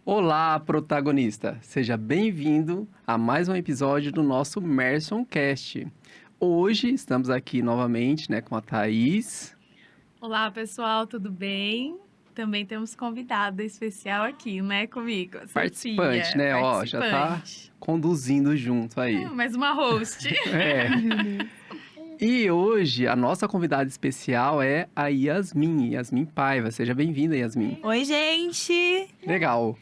Olá, protagonista! Seja bem-vindo a mais um episódio do nosso Merson Cast. Hoje estamos aqui novamente, com a Thaís. Olá, pessoal, tudo bem? Também temos convidada especial aqui, comigo, a Participante, Sofia, Já tá participante. conduzindo junto aí. Mais uma host. É. E hoje a nossa convidada especial é a Yasmin Paiva. Seja bem-vinda, Yasmin. Oi, gente! Legal.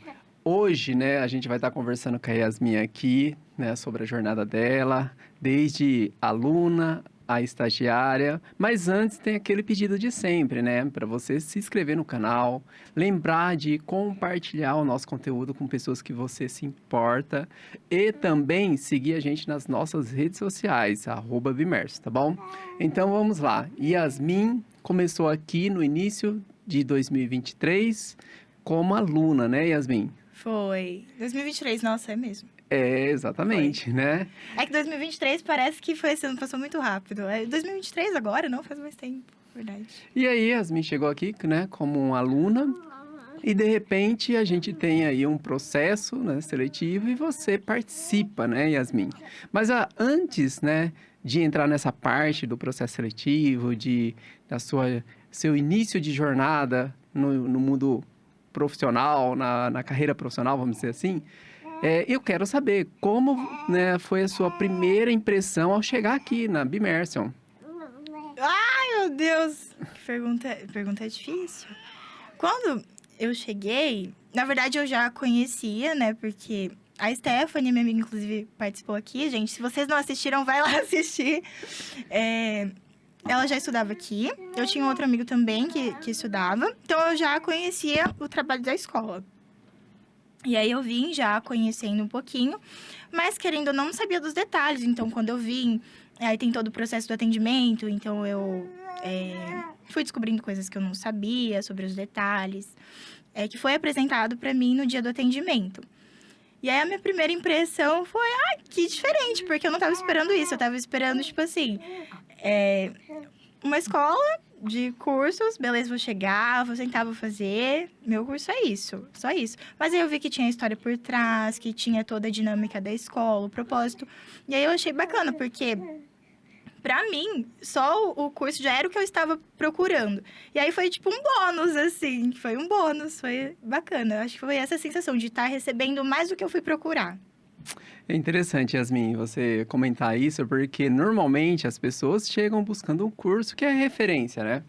Hoje, a gente vai estar conversando com a Yasmin aqui, sobre a jornada dela, desde aluna a estagiária. Mas antes tem aquele pedido de sempre, para você se inscrever no canal, lembrar de compartilhar o nosso conteúdo com pessoas que você se importa e também seguir a gente nas nossas redes sociais, @Bimerso, tá bom? Então vamos lá. Yasmin começou aqui no início de 2023 como aluna, né, Yasmin? Foi. 2023, nossa, é mesmo. É, exatamente, né? É que 2023 parece que foi esse ano, passou muito rápido. É 2023 agora, não? Faz mais tempo, verdade. E aí, Yasmin chegou aqui, como uma aluna e, de repente, a gente tem aí um processo, seletivo e você participa, né, Yasmin? Mas antes, de entrar nessa parte do processo seletivo, seu início de jornada no mundo profissional, na carreira profissional, vamos dizer assim, eu quero saber como, foi a sua primeira impressão ao chegar aqui na Bimerson. Ai, meu Deus! Que pergunta difícil. Quando eu cheguei, na verdade eu já conhecia, porque a Stephanie, minha amiga, inclusive, participou aqui. Gente, se vocês não assistiram, vai lá assistir. Ela já estudava aqui. Eu tinha outro amigo também que estudava. Então, eu já conhecia o trabalho da escola. E aí, eu vim já conhecendo um pouquinho. Mas, querendo ou não sabia dos detalhes. Então, quando eu vim, aí tem todo o processo do atendimento. Então, eu fui descobrindo coisas que eu não sabia sobre os detalhes. Que foi apresentado para mim no dia do atendimento. E aí, a minha primeira impressão foi... que diferente, porque eu não tava esperando isso. Eu tava esperando, tipo assim... uma escola de cursos, beleza, vou chegar, vou sentar, vou fazer. Meu curso é isso, só isso. Mas aí eu vi que tinha história por trás, que tinha toda a dinâmica da escola, o propósito. E aí eu achei bacana, porque... pra mim, só o curso já era o que eu estava procurando. E aí foi tipo um bônus, assim. Foi um bônus, foi bacana. Acho que foi essa sensação de estar recebendo mais do que eu fui procurar. É interessante, Yasmin, você comentar isso, porque normalmente as pessoas chegam buscando um curso que é referência, né?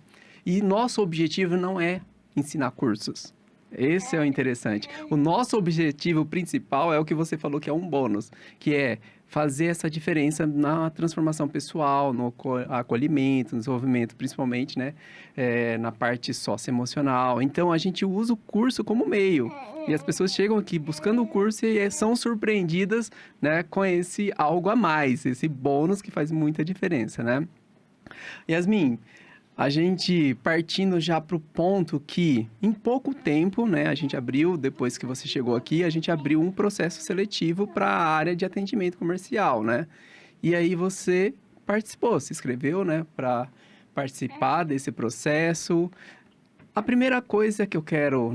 E nosso objetivo não é ensinar cursos. Esse é o interessante. O nosso objetivo principal é o que você falou que é um bônus, que é fazer essa diferença na transformação pessoal, no acolhimento, no desenvolvimento, principalmente, na parte socioemocional. Então, a gente usa o curso como meio. E as pessoas chegam aqui buscando o curso e são surpreendidas, com esse algo a mais, esse bônus que faz muita diferença, né? Yasmin, a gente partindo já para o ponto que, em pouco tempo, a gente abriu, depois que você chegou aqui, a gente abriu um processo seletivo para a área de atendimento comercial, E aí você participou, se inscreveu, para participar desse processo. A primeira coisa que eu quero,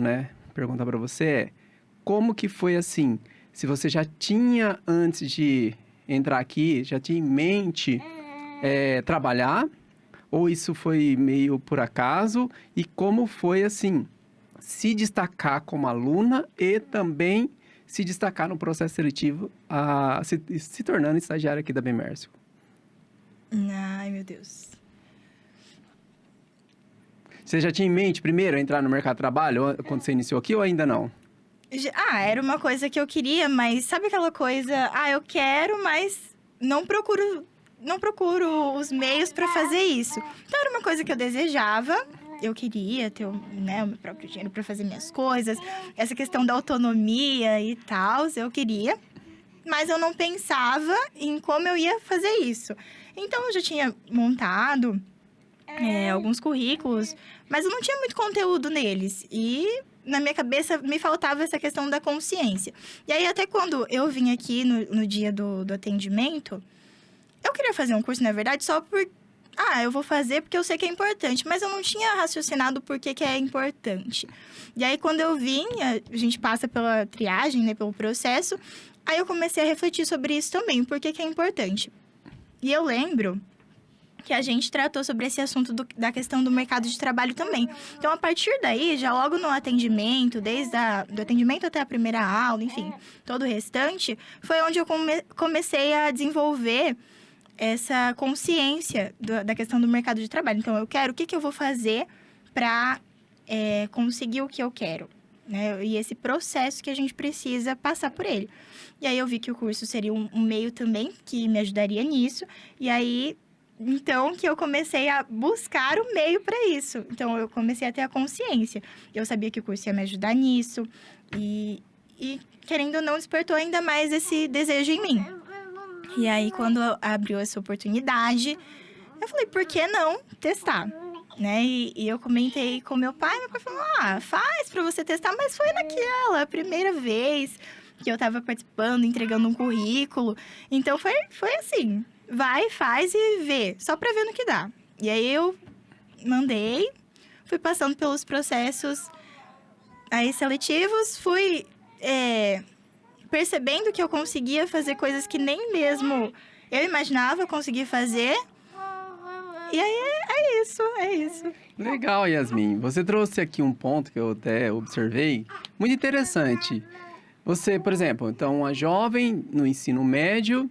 perguntar para você é, como que foi assim? Se você já tinha, antes de entrar aqui, já tinha em mente trabalhar? Ou isso foi meio por acaso? E como foi, assim, se destacar como aluna e também se destacar no processo seletivo, se tornando estagiária aqui da Bimerso? Ai, meu Deus. Você já tinha em mente, primeiro, entrar no mercado de trabalho quando você iniciou aqui ou ainda não? Era uma coisa que eu queria, mas sabe aquela coisa... eu quero, mas não procuro os meios para fazer isso. Então, era uma coisa que eu desejava. Eu queria ter o meu próprio dinheiro para fazer minhas coisas. Essa questão da autonomia e tal, eu queria. Mas eu não pensava em como eu ia fazer isso. Então, eu já tinha montado alguns currículos, mas eu não tinha muito conteúdo neles. E na minha cabeça me faltava essa questão da consciência. E aí, até quando eu vim aqui no dia do atendimento... Eu queria fazer um curso, na verdade, só por eu vou fazer porque eu sei que é importante, mas eu não tinha raciocinado por que é importante. E aí, quando eu vim, a gente passa pela triagem, né, pelo processo, aí eu comecei a refletir sobre isso também, por que é importante. E eu lembro que a gente tratou sobre esse assunto da questão do mercado de trabalho também. Então, a partir daí, já logo no atendimento, desde do atendimento até a primeira aula, enfim, todo o restante, foi onde eu comecei a desenvolver essa consciência da questão do mercado de trabalho. Então, eu quero, o que eu vou fazer para conseguir o que eu quero, né? E esse processo que a gente precisa passar por ele. E aí, eu vi que o curso seria um meio também que me ajudaria nisso. E aí, então, que eu comecei a buscar o meio para isso. Então, eu comecei a ter a consciência. Eu sabia que o curso ia me ajudar nisso. E querendo ou não, despertou ainda mais esse desejo em mim. E aí, quando abriu essa oportunidade, eu falei, por que não testar? Né? E eu comentei com meu pai falou, faz para você testar, mas foi naquela primeira vez que eu estava participando, entregando um currículo. Então, foi assim, vai, faz e vê, só para ver no que dá. E aí, eu mandei, fui passando pelos processos aí seletivos, fui percebendo que eu conseguia fazer coisas que nem mesmo eu imaginava conseguir fazer. E aí, é isso. Legal, Yasmin. Você trouxe aqui um ponto que eu até observei, muito interessante. Você, por exemplo, então, uma jovem no ensino médio,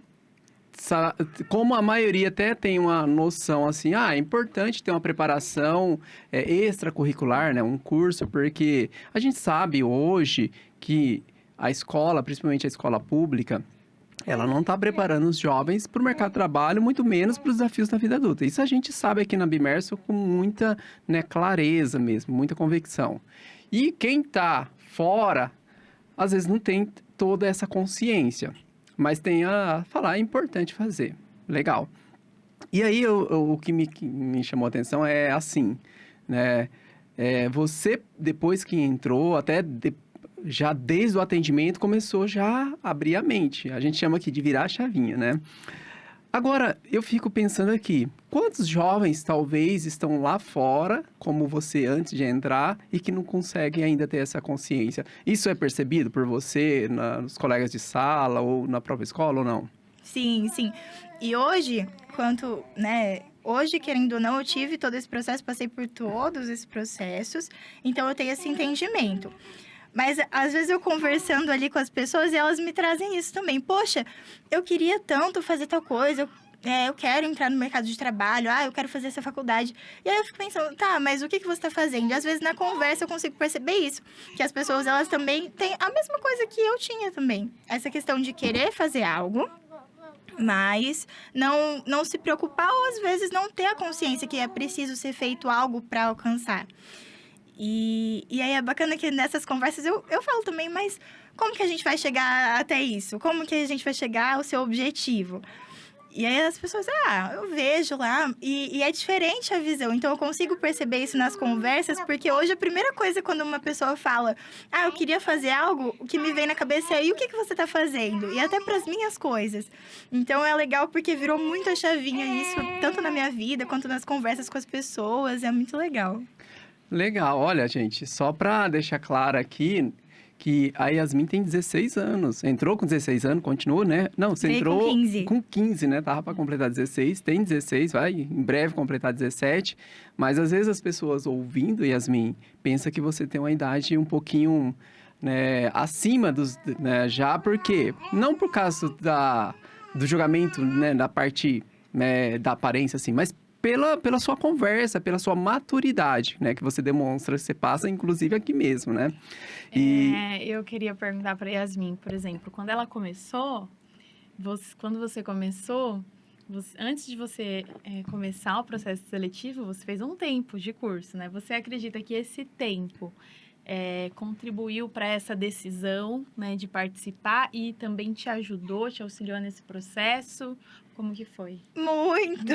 como a maioria até tem uma noção assim, é importante ter uma preparação extracurricular, né? Um curso, porque a gente sabe hoje que a escola, principalmente a escola pública, ela não está preparando os jovens para o mercado de trabalho, muito menos para os desafios da vida adulta. Isso a gente sabe aqui na Bimerso com muita clareza mesmo, muita convicção. E quem está fora, às vezes não tem toda essa consciência, mas tem a falar, é importante fazer. Legal. E aí, o que me chamou a atenção é assim, né? Você, depois que entrou, já desde o atendimento, começou já a abrir a mente. A gente chama aqui de virar a chavinha, né? Agora, eu fico pensando aqui, quantos jovens talvez estão lá fora, como você antes de entrar, e que não conseguem ainda ter essa consciência? Isso é percebido por você, nos colegas de sala, ou na própria escola, ou não? Sim. E hoje, hoje, querendo ou não, eu tive todo esse processo, passei por todos esses processos, então eu tenho esse entendimento. Mas, às vezes, eu conversando ali com as pessoas, e elas me trazem isso também. Poxa, eu queria tanto fazer tal coisa, eu quero entrar no mercado de trabalho, eu quero fazer essa faculdade. E aí, eu fico pensando, mas o que você está fazendo? E, às vezes, na conversa, eu consigo perceber isso. Que as pessoas, elas também têm a mesma coisa que eu tinha também. Essa questão de querer fazer algo, mas não se preocupar ou, às vezes, não ter a consciência que é preciso ser feito algo para alcançar. E aí é bacana que nessas conversas eu falo também, mas como que a gente vai chegar até isso? Como que a gente vai chegar ao seu objetivo? E aí as pessoas, eu vejo lá, e é diferente a visão. Então eu consigo perceber isso nas conversas, porque hoje a primeira coisa quando uma pessoa fala, eu queria fazer algo, o que me vem na cabeça é, e o que você está fazendo? E até para as minhas coisas. Então é legal porque virou muito a chavinha isso, tanto na minha vida quanto nas conversas com as pessoas, é muito legal. Legal. Olha, gente, só para deixar claro aqui que a Yasmin tem 16 anos. Entrou com 16 anos, continua, né? Não, você entrou com 15, né? Tava para completar 16, tem 16, vai em breve completar 17. Mas às vezes as pessoas ouvindo, Yasmin, pensam que você tem uma idade um pouquinho, né, acima dos, né, já, porque não por causa do julgamento, né, da parte, né, da aparência, assim, mas pela sua conversa, pela sua maturidade, né? Que você demonstra, você passa, inclusive, aqui mesmo, né? Eu queria perguntar para Yasmin, por exemplo, quando ela começou, quando você começou, antes de você começar o processo seletivo, você fez um tempo de curso, né? Você acredita que esse tempo contribuiu para essa decisão, né, de participar e também te ajudou, te auxiliou nesse processo? Como que foi? Muito,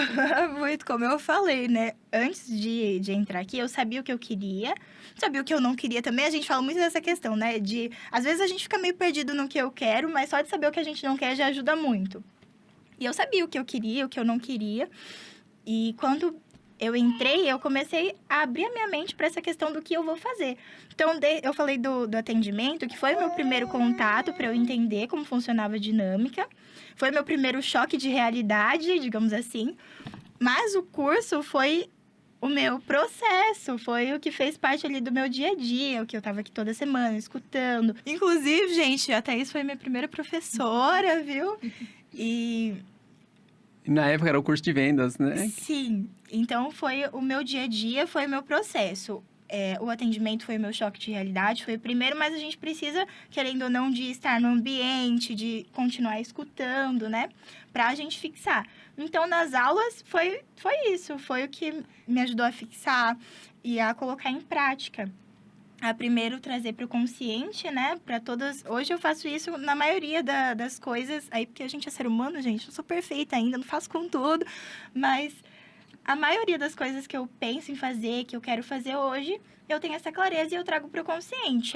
muito, como eu falei, né? Antes de entrar aqui, eu sabia o que eu queria, sabia o que eu não queria também. A gente fala muito dessa questão, né? Às vezes a gente fica meio perdido no que eu quero, mas só de saber o que a gente não quer já ajuda muito. E eu sabia o que eu queria, o que eu não queria. E quando eu entrei, eu comecei a abrir a minha mente para essa questão do que eu vou fazer. Então, eu falei do atendimento, que foi o meu primeiro contato para eu entender como funcionava a dinâmica. Foi meu primeiro choque de realidade, digamos assim. Mas o curso foi o meu processo, foi o que fez parte ali do meu dia a dia, o que eu tava aqui toda semana escutando. Inclusive, gente, a Thaís foi minha primeira professora, viu? E Na época era o curso de vendas, né? sim, então foi o meu dia a dia, foi o meu processo. O atendimento foi o meu choque de realidade, foi o primeiro, mas a gente precisa, querendo ou não, de estar no ambiente, de continuar escutando, né? Pra gente fixar. Então, nas aulas, foi isso, foi o que me ajudou a fixar e a colocar em prática. A primeiro trazer para o consciente, né? Para todas. Hoje eu faço isso na maioria das coisas. Aí, porque a gente é ser humano, gente, eu sou perfeita ainda, não faço com tudo. Mas a maioria das coisas que eu penso em fazer, que eu quero fazer hoje, eu tenho essa clareza e eu trago para o consciente.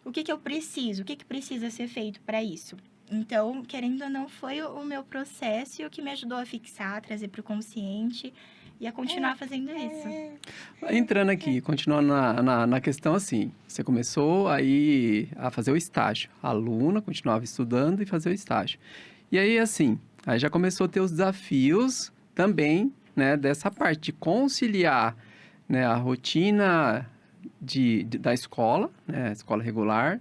O que eu preciso? O que precisa ser feito para isso? Então, querendo ou não, foi o meu processo e o que me ajudou a fixar, trazer para o consciente e a continuar fazendo isso. Entrando aqui, continuando na questão assim, você começou aí a fazer o estágio. A aluna continuava estudando e fazia o estágio. E aí, assim, aí já começou a ter os desafios também, né, dessa parte de conciliar, né, a rotina da escola, né, a escola regular,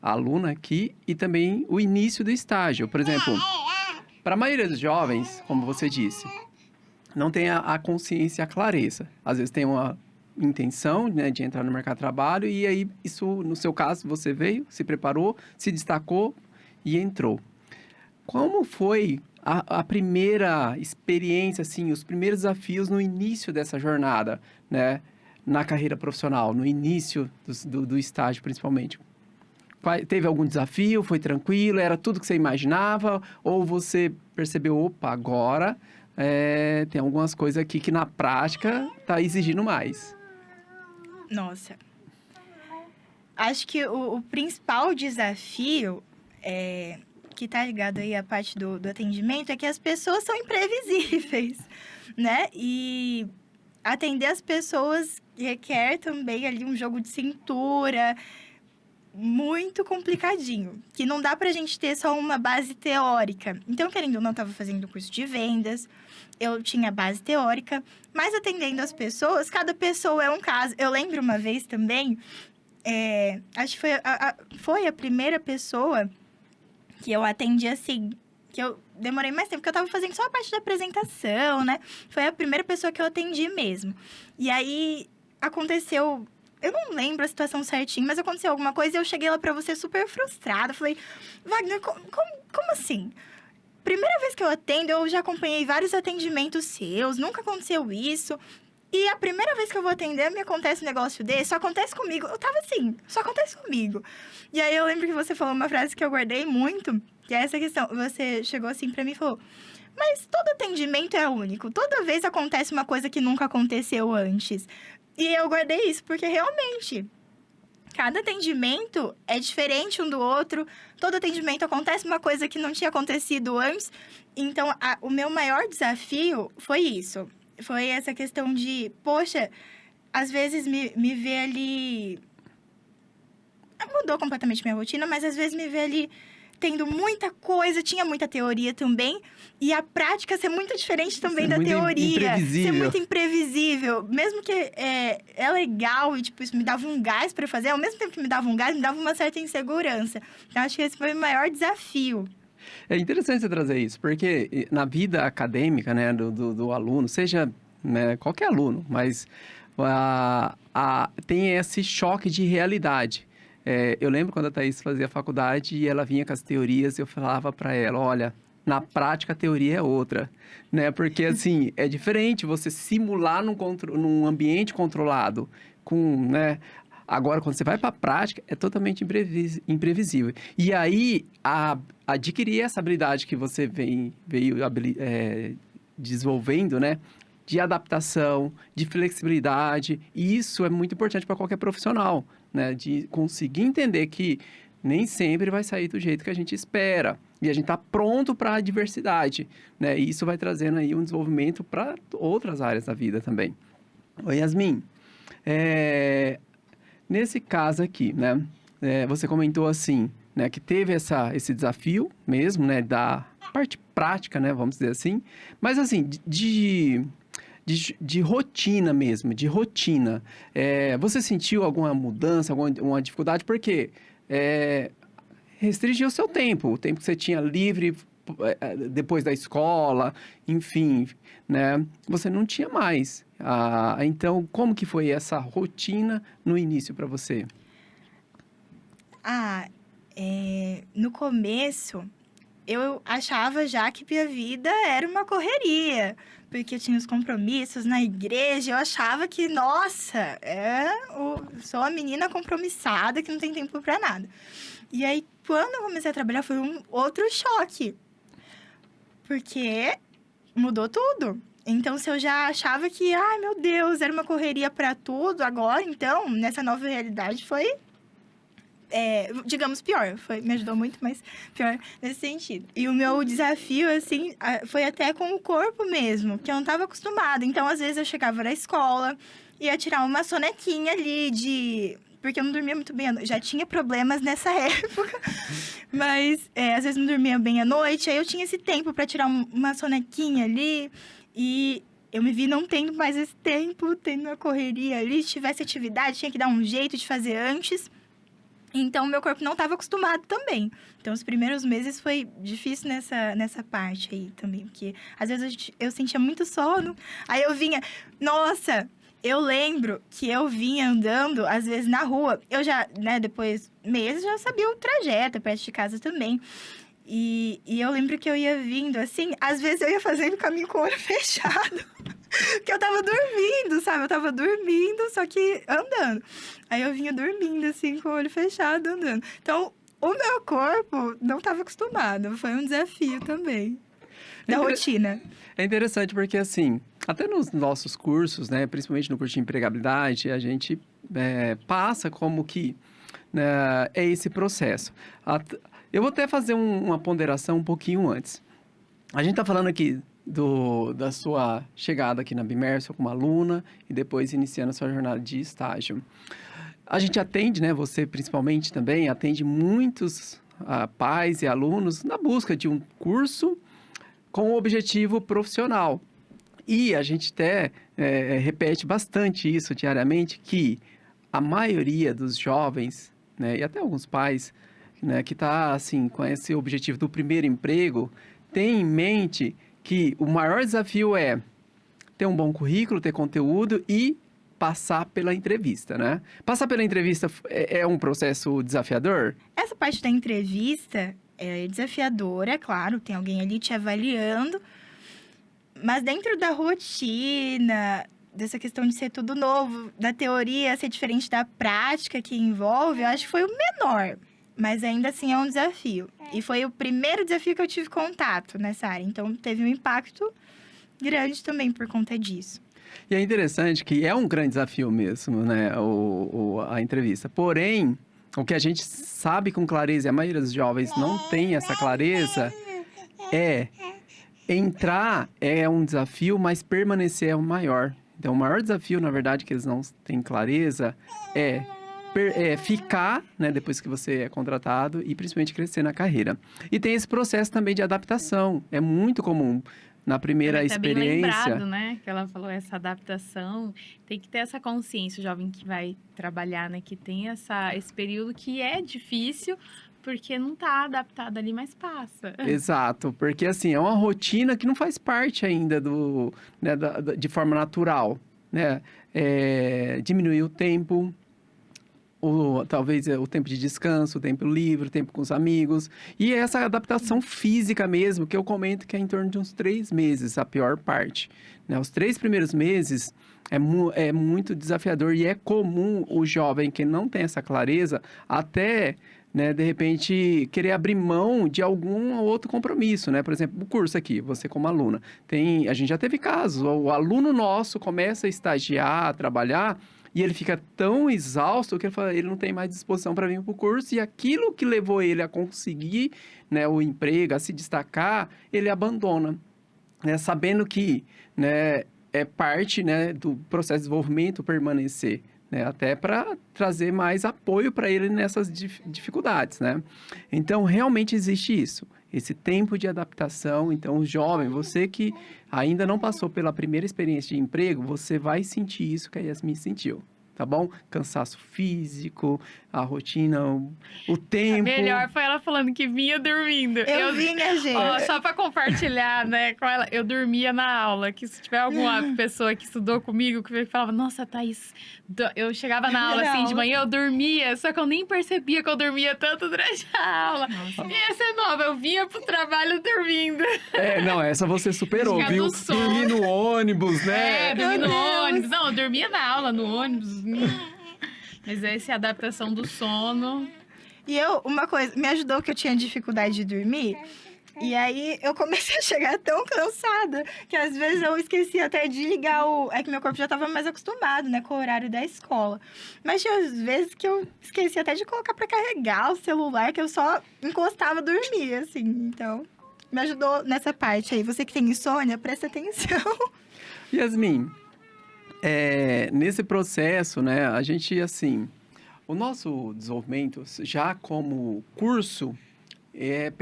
a aluna aqui, e também o início do estágio. Por exemplo, para a maioria dos jovens, como você disse, não tem a consciência, a clareza. Às vezes tem uma intenção, né, de entrar no mercado de trabalho e aí isso, no seu caso, você veio, se preparou, se destacou e entrou. Como foi a primeira experiência, assim, os primeiros desafios no início dessa jornada, né, na carreira profissional, no início do estágio, principalmente? Teve algum desafio? Foi tranquilo? Era tudo que você imaginava? Ou você percebeu, opa, agora tem algumas coisas aqui que na prática tá exigindo mais? Nossa. Acho que o principal desafio que tá ligado aí à parte do atendimento é que as pessoas são imprevisíveis, né? E atender as pessoas requer também ali um jogo de cintura muito complicadinho, que não dá pra gente ter só uma base teórica. Então, querendo ou não, eu tava fazendo curso de vendas, eu tinha base teórica, mas atendendo as pessoas, cada pessoa é um caso. Eu lembro uma vez também, acho que foi a primeira pessoa que eu atendi assim, que eu demorei mais tempo, porque eu tava fazendo só a parte da apresentação, né? Foi a primeira pessoa que eu atendi mesmo. E aí, aconteceu... Eu não lembro a situação certinho, mas aconteceu alguma coisa e eu cheguei lá pra você super frustrada. Falei, Wagner, como assim? Primeira vez que eu atendo, eu já acompanhei vários atendimentos seus, nunca aconteceu isso. E a primeira vez que eu vou atender, me acontece um negócio desse, só acontece comigo. Eu tava assim, só acontece comigo. E aí eu lembro que você falou uma frase que eu guardei muito, que é essa questão. Você chegou assim pra mim e falou, mas todo atendimento é único. Toda vez acontece uma coisa que nunca aconteceu antes. E eu guardei isso, porque realmente, cada atendimento é diferente um do outro. Todo atendimento acontece uma coisa que não tinha acontecido antes. Então, o meu maior desafio foi isso. Foi essa questão de, poxa, às vezes me ver ali... Mudou completamente minha rotina, mas às vezes me ver ali tendo muita coisa, tinha muita teoria também, e a prática ser muito diferente também da teoria. Ser muito imprevisível. Mesmo que é legal e, tipo, isso me dava um gás pra fazer, ao mesmo tempo que me dava um gás, me dava uma certa insegurança. Então, acho que esse foi o maior desafio. É interessante você trazer isso, porque na vida acadêmica, né, do aluno, seja, né, qualquer aluno, mas tem esse choque de realidade. Eu lembro quando a Thaís fazia faculdade e ela vinha com as teorias, eu falava para ela, olha, na prática a teoria é outra, né? Porque, assim, é diferente você simular num ambiente controlado, né? Agora, quando você vai para a prática, é totalmente imprevisível. E aí, adquirir essa habilidade que você veio desenvolvendo, né? De adaptação, de flexibilidade, e isso é muito importante para qualquer profissional, né? De conseguir entender que nem sempre vai sair do jeito que a gente espera. E a gente está pronto para a diversidade, né? E isso vai trazendo aí um desenvolvimento para outras áreas da vida também. Oi, Yasmin. Nesse caso aqui, né? Você comentou assim, né? Que teve esse desafio mesmo, né? Da parte prática, né? Vamos dizer assim. Mas assim, de rotina mesmo, de rotina. Você sentiu alguma mudança, alguma dificuldade? Porque restringiu o seu tempo, o tempo que você tinha livre depois da escola, enfim, né? Você não tinha mais. Então, como que foi essa rotina no início para você? No começo, eu achava já que minha vida era uma correria, porque eu tinha os compromissos na igreja, eu achava que, nossa, sou uma menina compromissada que não tem tempo para nada. E aí, quando eu comecei a trabalhar, foi um outro choque, porque mudou tudo. Então, se eu já achava que, ai, meu Deus, era uma correria para tudo, agora, então, nessa nova realidade, foi, digamos, pior. Me ajudou muito, mas pior nesse sentido. E o meu desafio, assim, foi até com o corpo mesmo, que eu não estava acostumada. Então, às vezes, eu chegava na escola, ia tirar uma sonequinha ali porque eu não dormia muito bem, já tinha problemas nessa época, mas às vezes não dormia bem à noite, aí eu tinha esse tempo para tirar uma sonequinha ali, e eu me vi não tendo mais esse tempo, tendo uma correria ali, se tivesse atividade, tinha que dar um jeito de fazer antes, então meu corpo não estava acostumado também. Então os primeiros meses foi difícil nessa parte aí também, porque às vezes eu sentia muito sono, aí eu vinha, nossa... Eu lembro que eu vinha andando, às vezes, na rua. Eu já, né, depois meses, já sabia o trajeto, perto de casa também. E eu lembro que eu ia vindo, assim, às vezes eu ia fazendo o caminho com o olho fechado. Porque eu tava dormindo, sabe? Eu tava dormindo, só que andando. Aí eu vinha dormindo, assim, com o olho fechado, andando. Então, o meu corpo não tava acostumado. Foi um desafio também, da rotina. É interessante porque, assim, até nos nossos cursos, né, principalmente no curso de empregabilidade, a gente passa como que é esse processo. Eu vou até fazer uma ponderação um pouquinho antes. A gente está falando aqui da sua chegada aqui na Bimerso como aluna e depois iniciando a sua jornada de estágio. A gente atende, né, você principalmente também, atende muitos pais e alunos na busca de um curso com objetivo profissional. E a gente até repete bastante isso diariamente, que a maioria dos jovens, né, e até alguns pais, né, que está assim, com esse objetivo do primeiro emprego, tem em mente que o maior desafio é ter um bom currículo, ter conteúdo e passar pela entrevista, né? Passar pela entrevista é um processo desafiador? Essa parte da entrevista é desafiadora, é claro, tem alguém ali te avaliando, mas dentro da rotina, dessa questão de ser tudo novo, da teoria ser diferente da prática que envolve, eu acho que foi o menor, mas ainda assim é um desafio. E foi o primeiro desafio que eu tive contato nessa área, então teve um impacto grande também por conta disso. E é interessante que é um grande desafio mesmo, né, a entrevista. Porém, o que a gente sabe com clareza, e a maioria dos jovens não tem essa clareza, entrar é um desafio, mas permanecer é o maior. Então, o maior desafio, na verdade, que eles não têm clareza é ficar, né, depois que você é contratado e principalmente crescer na carreira. E tem esse processo também de adaptação. É muito comum. Na primeira experiência... bem lembrado, né? Que ela falou, essa adaptação. Tem que ter essa consciência, o jovem que vai trabalhar, né? Que tem esse período que é difícil, porque não está adaptado ali, mas passa. Exato, porque assim, é uma rotina que não faz parte ainda de forma natural, né? Diminuir o tempo... talvez o tempo de descanso, o tempo livre, o tempo com os amigos. E essa adaptação física mesmo, que eu comento que é em torno de uns 3 meses, a pior parte. Né? Os 3 primeiros meses é muito desafiador e é comum o jovem que não tem essa clareza até, né, de repente, querer abrir mão de algum outro compromisso, né? Por exemplo, o curso aqui, você como aluna. A gente já teve casos, o aluno nosso começa a estagiar, a trabalhar... E ele fica tão exausto que ele não tem mais disposição para vir para o curso. E aquilo que levou ele a conseguir, né, o emprego, a se destacar, ele abandona, né, sabendo que, né, é parte, né, do processo de desenvolvimento permanecer, né, até para trazer mais apoio para ele nessas dificuldades, né? Então, realmente existe isso, esse tempo de adaptação. Então, jovem, você que ainda não passou pela primeira experiência de emprego, você vai sentir isso que a Yasmin sentiu, tá bom? Cansaço físico, a rotina, o tempo. Melhor foi ela falando que vinha dormindo. Eu vinha, gente. Ó, só pra compartilhar, né, com ela, eu dormia na aula. Que se tiver alguma pessoa que estudou comigo, que falava, nossa, Thaís, eu chegava na aula assim de manhã, eu dormia, só que eu nem percebia que eu dormia tanto durante a aula. Nossa. E essa é nova, eu vinha pro trabalho dormindo. Não, essa você superou, Ficar viu? no sono. Dormir no ônibus, né? Dormir no Meu Deus. ônibus. Não, eu dormia na aula, no ônibus. Mas essa é a adaptação do sono. E uma coisa, me ajudou que eu tinha dificuldade de dormir. E aí, eu comecei a chegar tão cansada que às vezes eu esquecia até de ligar o... É que meu corpo já estava mais acostumado, né, com o horário da escola. Mas tinha às vezes que eu esqueci até de colocar para carregar o celular, que eu só encostava e dormia, assim. Então, me ajudou nessa parte aí. Você que tem insônia, presta atenção. Yasmin, nesse processo, né, a gente, assim, o nosso desenvolvimento, já como curso, é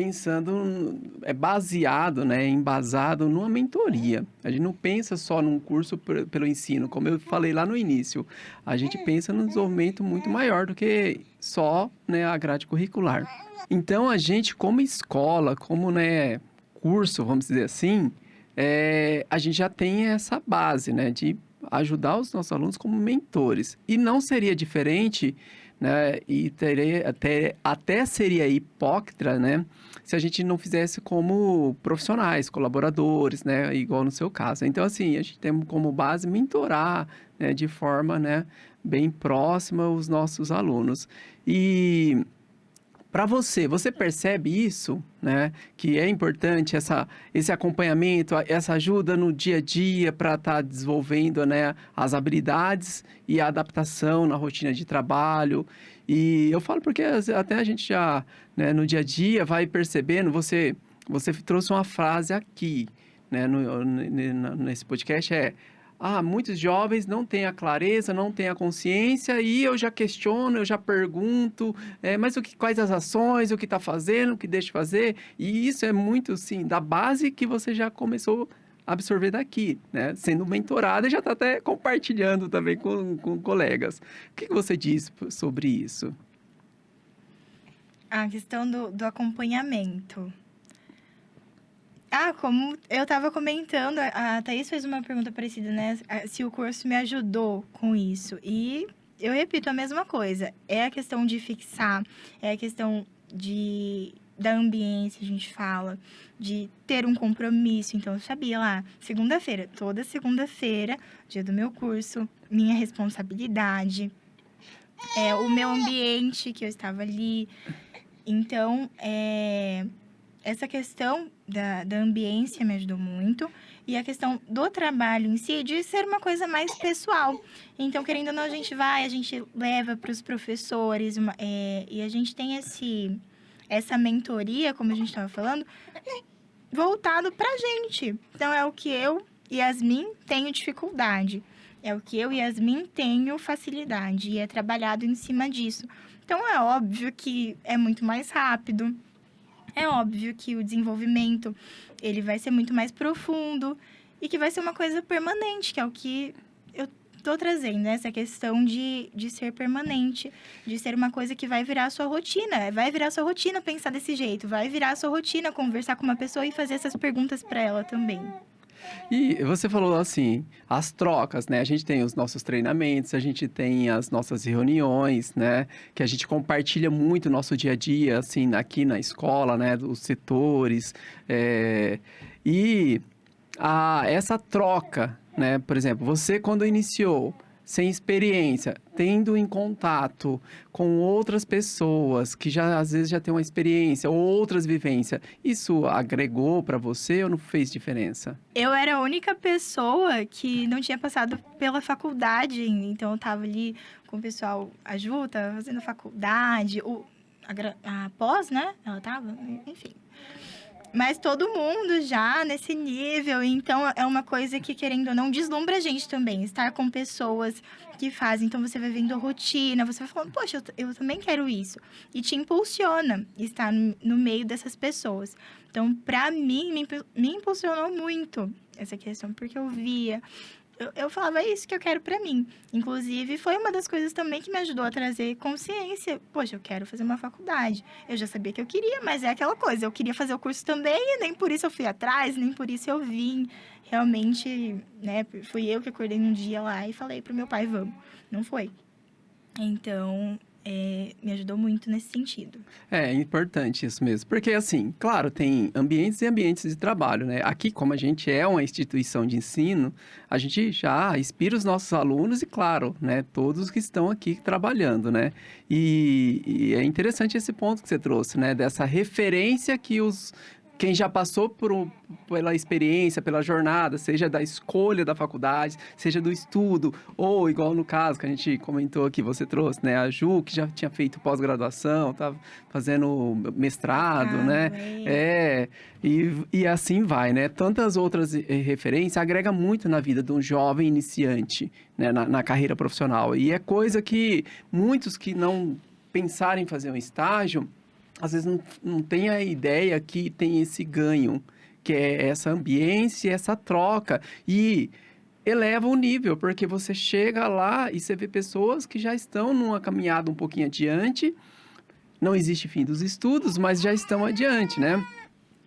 baseado, né, embasado numa mentoria. A gente não pensa só num curso pelo ensino, como eu falei lá no início. A gente pensa num desenvolvimento muito maior do que só, né, a grade curricular. Então, a gente, como escola, como, né, curso, vamos dizer assim, a gente já tem essa base, né, de ajudar os nossos alunos como mentores. E não seria diferente, né, e até seria hipócrita, né, se a gente não fizesse como profissionais, colaboradores, né, igual no seu caso. Então, assim, a gente tem como base mentorar, né, de forma, né, bem próxima os nossos alunos. E para você percebe isso, né? Que é importante esse acompanhamento, essa ajuda no dia a dia para estar desenvolvendo, né, as habilidades e a adaptação na rotina de trabalho. E eu falo porque até a gente já, né, no dia a dia vai percebendo, você trouxe uma frase aqui, né, nesse podcast, muitos jovens não têm a clareza, não têm a consciência, e eu já questiono, eu já pergunto, mas quais as ações, o que está fazendo, o que deixa de fazer? E isso é muito, sim, da base que você já começou a absorver daqui, né? Sendo mentorada e já está até compartilhando também com colegas. O que você diz sobre isso? A questão do acompanhamento. Como eu estava comentando, a Thaís fez uma pergunta parecida, né? Se o curso me ajudou com isso. E eu repito a mesma coisa. É a questão de fixar, é a questão da ambiência, a gente fala, de ter um compromisso. Então, eu sabia lá, toda segunda-feira, dia do meu curso, minha responsabilidade, o meu ambiente que eu estava ali. Então, essa questão da ambiência me ajudou muito. E a questão do trabalho em si, de ser uma coisa mais pessoal. Então, querendo ou não, a gente leva para os professores. E a gente tem essa mentoria, como a gente estava falando, voltado para a gente. Então, é o que eu e Yasmin tenho dificuldade. É o que eu e Yasmin tenho facilidade. E é trabalhado em cima disso. Então, é óbvio que é muito mais rápido. É óbvio que o desenvolvimento, ele vai ser muito mais profundo e que vai ser uma coisa permanente, que é o que eu tô trazendo, né? Essa questão de ser permanente, de ser uma coisa que vai virar a sua rotina. Vai virar a sua rotina pensar desse jeito, vai virar a sua rotina conversar com uma pessoa e fazer essas perguntas para ela também. E você falou assim, as trocas, né? A gente tem os nossos treinamentos, a gente tem as nossas reuniões, né? Que a gente compartilha muito o nosso dia a dia, assim, aqui na escola, né? Os setores. Essa troca, né? Por exemplo, você quando iniciou, sem experiência, tendo em contato com outras pessoas que já às vezes já têm uma experiência ou outras vivências, isso agregou para você ou não fez diferença? Eu era a única pessoa que não tinha passado pela faculdade ainda. Então, eu tava ali com o pessoal, a Ju tava fazendo faculdade, a pós, né? Ela tava, enfim. Mas todo mundo já nesse nível, então é uma coisa que, querendo ou não, deslumbra a gente também. Estar com pessoas que fazem, então você vai vendo a rotina, você vai falando, poxa, eu também quero isso. E te impulsiona estar no meio dessas pessoas. Então, pra mim, me impulsionou muito essa questão, porque eu via... Eu falava, é isso que eu quero pra mim. Inclusive, foi uma das coisas também que me ajudou a trazer consciência. Poxa, eu quero fazer uma faculdade. Eu já sabia que eu queria, mas é aquela coisa. Eu queria fazer o curso também e nem por isso eu fui atrás, nem por isso eu vim. Realmente, né, fui eu que acordei um dia lá e falei pro meu pai, vamos. Não foi. Então, me ajudou muito nesse sentido. É importante isso mesmo, porque assim, claro, tem ambientes e ambientes de trabalho, né? Aqui, como a gente é uma instituição de ensino, a gente já inspira os nossos alunos e, claro, né, todos que estão aqui trabalhando, né? E é interessante esse ponto que você trouxe, né? Dessa referência que quem já passou pela experiência, pela jornada, seja da escolha da faculdade, seja do estudo, ou igual no caso que a gente comentou aqui, você trouxe, né? A Ju, que já tinha feito pós-graduação, estava fazendo mestrado, né? E assim vai, né? Tantas outras referências agrega muito na vida de um jovem iniciante, né? Na carreira profissional. E é coisa que muitos que não pensarem em fazer um estágio, às vezes não tem a ideia que tem esse ganho, que é essa ambiência, essa troca. E eleva o nível, porque você chega lá e você vê pessoas que já estão numa caminhada um pouquinho adiante. Não existe fim dos estudos, mas já estão adiante, né?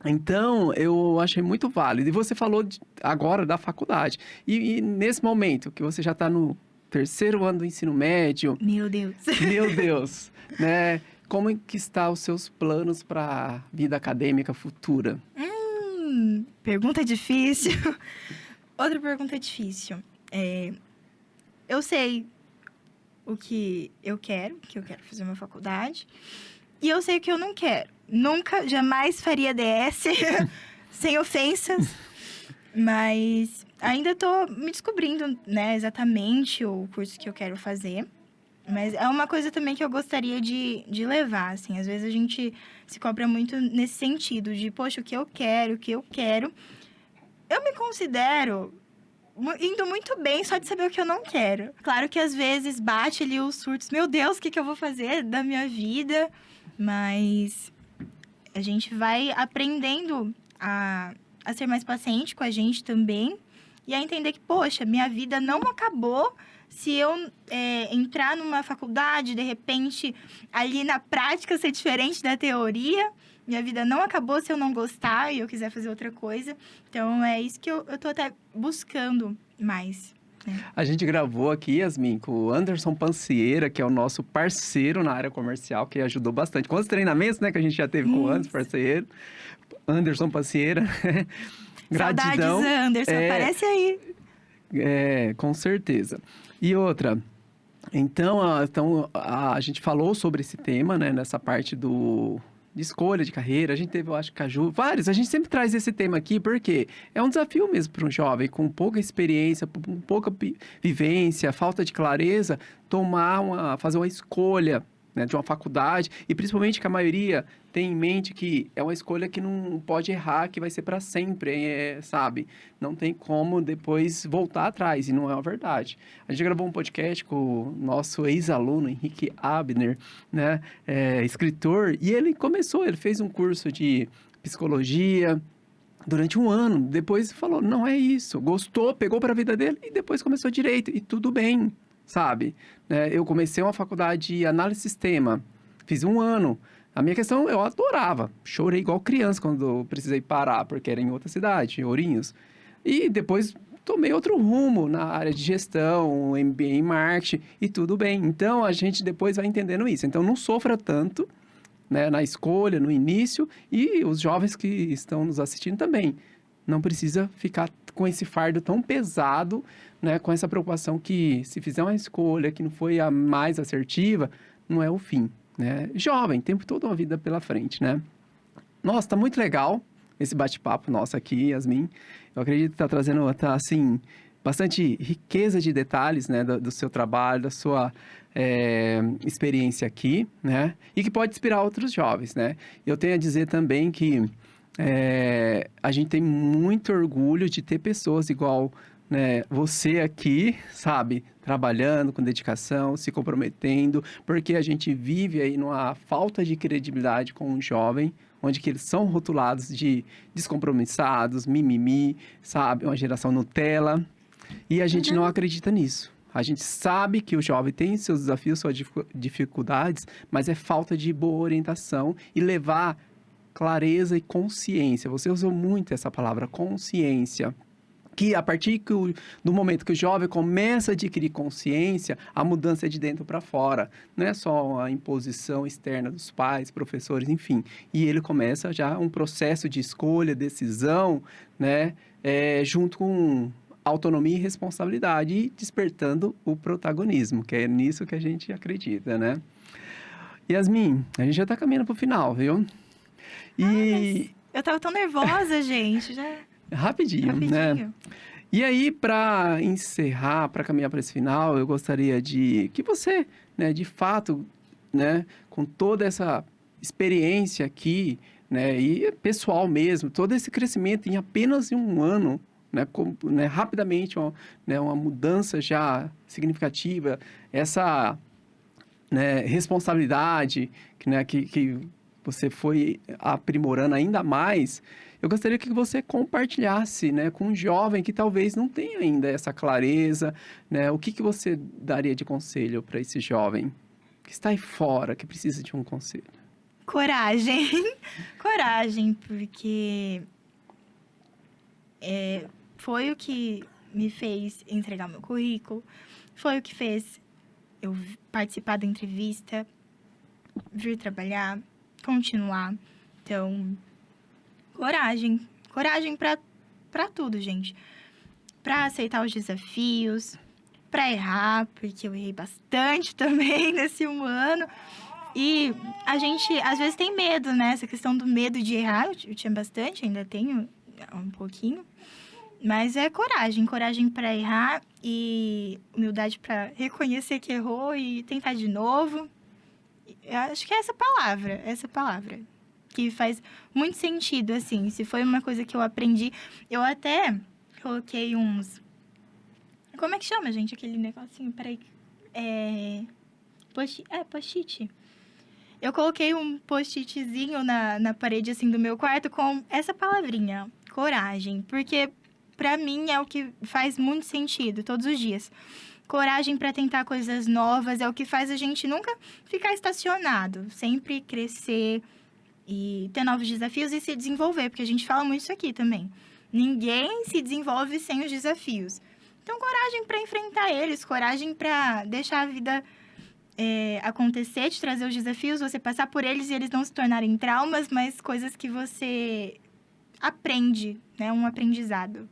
Então, eu achei muito válido. E você falou agora da faculdade. E nesse momento, que você já está no 3º ano do ensino médio... Meu Deus! Meu Deus! Né? Como é que estão os seus planos para a vida acadêmica futura? Pergunta difícil. Outra pergunta difícil. Eu sei o que eu quero fazer uma faculdade. E eu sei o que eu não quero. Nunca, jamais faria DS, sem ofensas. Mas ainda estou me descobrindo, né, exatamente o curso que eu quero fazer. Mas é uma coisa também que eu gostaria de levar, assim. Às vezes a gente se cobra muito nesse sentido de, poxa, o que eu quero. Eu me considero indo muito bem só de saber o que eu não quero. Claro que às vezes bate ali os surtos. Meu Deus, o que eu vou fazer da minha vida? Mas a gente vai aprendendo a ser mais paciente com a gente também. E a entender que, poxa, minha vida não acabou... Se eu entrar numa faculdade, de repente, ali na prática ser diferente da teoria, minha vida não acabou se eu não gostar e eu quiser fazer outra coisa. Então, é isso que eu tô até buscando mais. Né? A gente gravou aqui, Yasmin, com o Anderson Pancieira, que é o nosso parceiro na área comercial, que ajudou bastante. Com os treinamentos, né, que a gente já teve com o Anderson Pancieira. Gratidão. Saudades, Anderson, aparece aí. Com certeza. E outra, então a gente falou sobre esse tema, né, nessa parte de escolha de carreira. A gente teve, eu acho que a Ju, vários. A gente sempre traz esse tema aqui porque é um desafio mesmo para um jovem com pouca experiência, com pouca vivência, falta de clareza, fazer uma escolha, né, de uma faculdade. E principalmente que a maioria tem em mente que é uma escolha que não pode errar, que vai ser para sempre, sabe? Não tem como depois voltar atrás, e não é uma verdade. A gente gravou um podcast com o nosso ex-aluno, Henrique Abner, né? Escritor, e ele fez um curso de psicologia durante um ano. Depois falou, não é isso. Gostou, pegou para a vida dele e depois começou direito. E tudo bem, sabe? Eu comecei uma faculdade de análise de sistema, fiz 1 ano. A minha questão, eu adorava. Chorei igual criança quando precisei parar, porque era em outra cidade, em Ourinhos. E depois tomei outro rumo na área de gestão, MBA em marketing, e tudo bem. Então, a gente depois vai entendendo isso. Então, não sofra tanto, né, na escolha, no início, e os jovens que estão nos assistindo também. não precisa ficar com esse fardo tão pesado, né? Com essa preocupação que se fizer uma escolha que não foi a mais assertiva, não é o fim, né? Jovem, tempo todo uma vida pela frente, né? Nossa, tá muito legal esse bate-papo nosso aqui, Yasmin. Eu acredito que tá trazendo, assim, bastante riqueza de detalhes, né? Do seu trabalho, da sua experiência aqui, né? E que pode inspirar outros jovens, né? Eu tenho a dizer também que a gente tem muito orgulho de ter pessoas igual, né, você aqui, sabe, trabalhando com dedicação, se comprometendo, porque a gente vive aí numa falta de credibilidade com um jovem, onde que eles são rotulados de descompromissados, mimimi, sabe, uma geração Nutella, e a gente não acredita nisso. A gente sabe que o jovem tem seus desafios, suas dificuldades, mas é falta de boa orientação e levar clareza e consciência. Você usou muito essa palavra, consciência. Que a partir do momento que o jovem começa a adquirir consciência, a mudança é de dentro para fora. Não é só a imposição externa dos pais, professores, enfim. E ele começa já um processo de escolha, decisão, né? Junto com autonomia e responsabilidade, e despertando o protagonismo, que é nisso que a gente acredita, né? Yasmin, a gente já está caminhando para o final, viu? Mas eu tava tão nervosa, gente. Já... Rapidinho, né? E aí, para encerrar, para caminhar para esse final, eu gostaria de que você, né, de fato, né, com toda essa experiência aqui, né, e pessoal mesmo, todo esse crescimento em apenas um ano, né, rapidamente, uma mudança já significativa, essa, né, responsabilidade, que você foi aprimorando ainda mais, eu gostaria que você compartilhasse, né, com um jovem que talvez não tenha ainda essa clareza, né, o que você daria de conselho para esse jovem que está aí fora, que precisa de um conselho? Coragem. Coragem, porque foi o que me fez entregar meu currículo, foi o que fez eu participar da entrevista, vir trabalhar, continuar. Então, coragem. Coragem pra tudo, gente. Pra aceitar os desafios, pra errar, porque eu errei bastante também nesse um ano. E a gente, às vezes, tem medo, né? Essa questão do medo de errar, eu tinha bastante, ainda tenho um pouquinho. Mas é coragem. Coragem pra errar e humildade pra reconhecer que errou e tentar de novo. Eu acho que é essa palavra, que faz muito sentido, assim. Se foi uma coisa que eu aprendi, eu até coloquei uns... Como é que chama, gente, aquele negocinho? Peraí. Post-it. Eu coloquei um post-itzinho na parede, assim, do meu quarto com essa palavrinha, coragem. Porque, pra mim, é o que faz muito sentido, todos os dias. Coragem para tentar coisas novas é o que faz a gente nunca ficar estacionado. Sempre crescer e ter novos desafios e se desenvolver. Porque a gente fala muito isso aqui também. Ninguém se desenvolve sem os desafios. Então, coragem para enfrentar eles. Coragem para deixar a vida acontecer, te trazer os desafios. Você passar por eles e eles não se tornarem traumas, mas coisas que você aprende, né? Um aprendizado.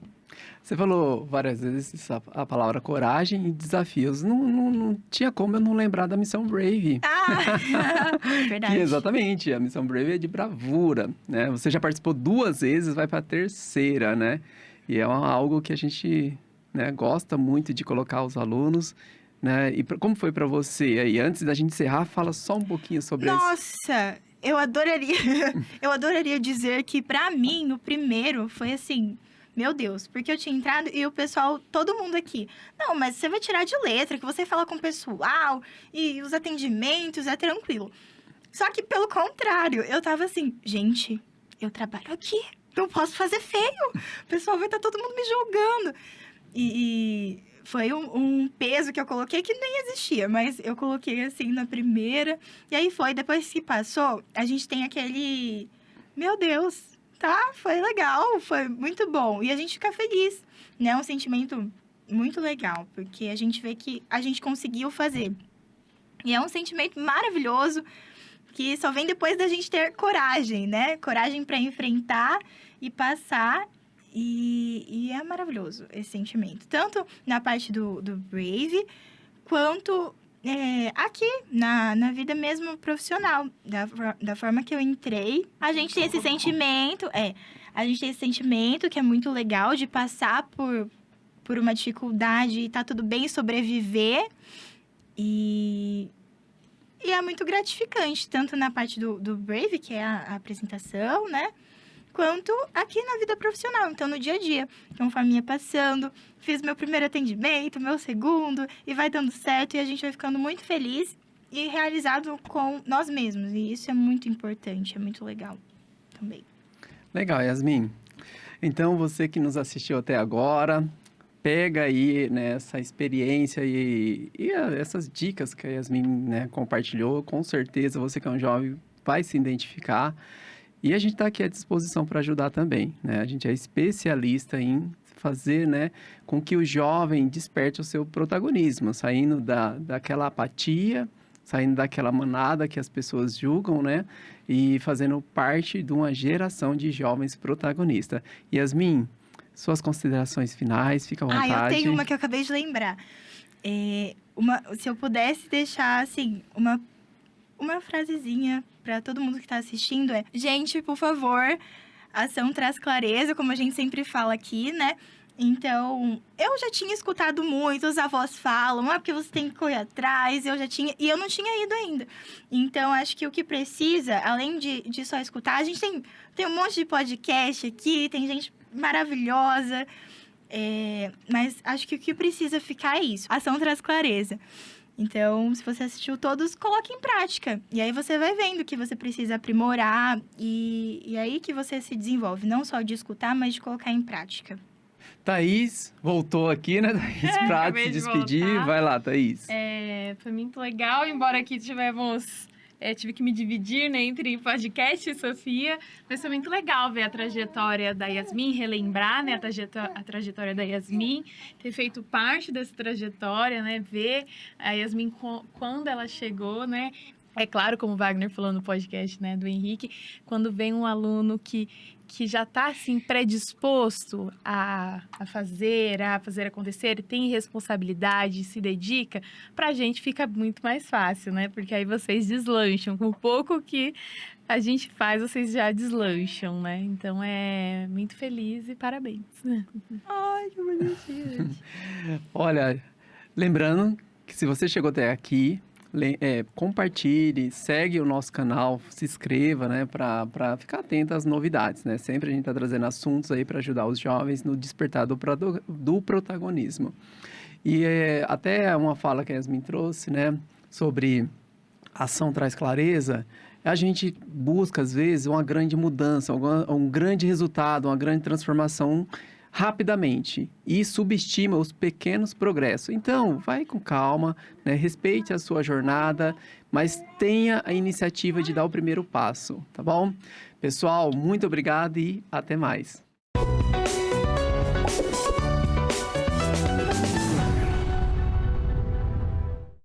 Você falou várias vezes a palavra coragem e desafios. Não tinha como eu não lembrar da Missão Brave. Ah, verdade. Que, exatamente, a Missão Brave é de bravura, né? Você já participou 2 vezes, vai para a terceira, né? E é algo que a gente, né, gosta muito de colocar os alunos, né? E como foi para você aí? Antes da gente encerrar, fala só um pouquinho sobre isso. Nossa, eu adoraria dizer que para mim o primeiro foi assim... Meu Deus, porque eu tinha entrado e o pessoal, todo mundo aqui. Não, mas você vai tirar de letra, que você fala com o pessoal e os atendimentos, é tranquilo. Só que, pelo contrário, eu tava assim, gente, eu trabalho aqui, não posso fazer feio. O pessoal vai estar todo mundo me julgando. E foi um peso que eu coloquei que nem existia, mas eu coloquei assim na primeira. E aí foi, depois que passou, a gente tem aquele... Meu Deus... Tá, foi legal, foi muito bom. E a gente fica feliz, né? É um sentimento muito legal, porque a gente vê que a gente conseguiu fazer. E é um sentimento maravilhoso, que só vem depois da gente ter coragem, né? Coragem para enfrentar e passar E é maravilhoso esse sentimento. Tanto na parte do Brave, quanto aqui, na vida mesmo profissional. Da forma que eu entrei, a gente tem esse sentimento... A gente tem esse sentimento que é muito legal de passar por uma dificuldade e tá tudo bem sobreviver. E é muito gratificante, tanto na parte do Brave, que é a apresentação, né? Quanto aqui na vida profissional, então no dia a dia. Conforme ia passando, fiz meu primeiro atendimento, meu segundo, e vai dando certo, e a gente vai ficando muito feliz e realizado com nós mesmos. E isso é muito importante, é muito legal também. Legal, Yasmin. Então, você que nos assistiu até agora, pega aí, né, essa experiência e essas dicas que a Yasmin, né, compartilhou. Com certeza, você que é um jovem vai se identificar. E a gente está aqui à disposição para ajudar também, né? A gente é especialista em fazer, né, com que o jovem desperte o seu protagonismo, saindo daquela apatia, saindo daquela manada que as pessoas julgam, né? E fazendo parte de uma geração de jovens protagonistas. Yasmin, suas considerações finais, fica à vontade. Eu tenho uma que eu acabei de lembrar. Se eu pudesse deixar, assim, uma frasezinha para todo mundo que está assistindo gente, por favor, ação traz clareza, como a gente sempre fala aqui, né? Então, eu já tinha escutado muito, os avós falam, porque você tem que correr atrás, e eu não tinha ido ainda. Então, acho que o que precisa, além de só escutar, a gente tem um monte de podcast aqui, tem gente maravilhosa, mas acho que o que precisa ficar é isso, ação traz clareza. Então, se você assistiu todos, coloque em prática. E aí você vai vendo que você precisa aprimorar e aí que você se desenvolve. Não só de escutar, mas de colocar em prática. Thaís, voltou aqui, né, Thaís? Pra se despedir. Vai lá, Thaís. Foi muito legal, embora aqui tive que me dividir, né, entre podcast e Sofia, mas foi muito legal ver a trajetória da Yasmin, relembrar, né, a trajetória da Yasmin, ter feito parte dessa trajetória, né, ver a Yasmin quando ela chegou, né. É claro, como o Wagner falou no podcast, né, do Henrique, quando vem um aluno que já está, assim, predisposto a fazer acontecer, tem responsabilidade, se dedica, para a gente fica muito mais fácil, né? Porque aí vocês deslancham. Com o pouco que a gente faz, vocês já deslancham, né? Então, muito feliz e parabéns. Ai, que bonitinho. Olha, lembrando que se você chegou até aqui, compartilhe, segue o nosso canal, se inscreva, né, para ficar atento às novidades, né? Sempre a gente está trazendo assuntos aí para ajudar os jovens no despertar do protagonismo. E até uma fala que a Yasmin trouxe, né, sobre ação traz clareza. A gente busca, às vezes, uma grande mudança, um grande resultado, uma grande transformação rapidamente e subestima os pequenos progressos. Então, vai com calma, né? Respeite a sua jornada, mas tenha a iniciativa de dar o primeiro passo, tá bom? Pessoal, muito obrigado e até mais.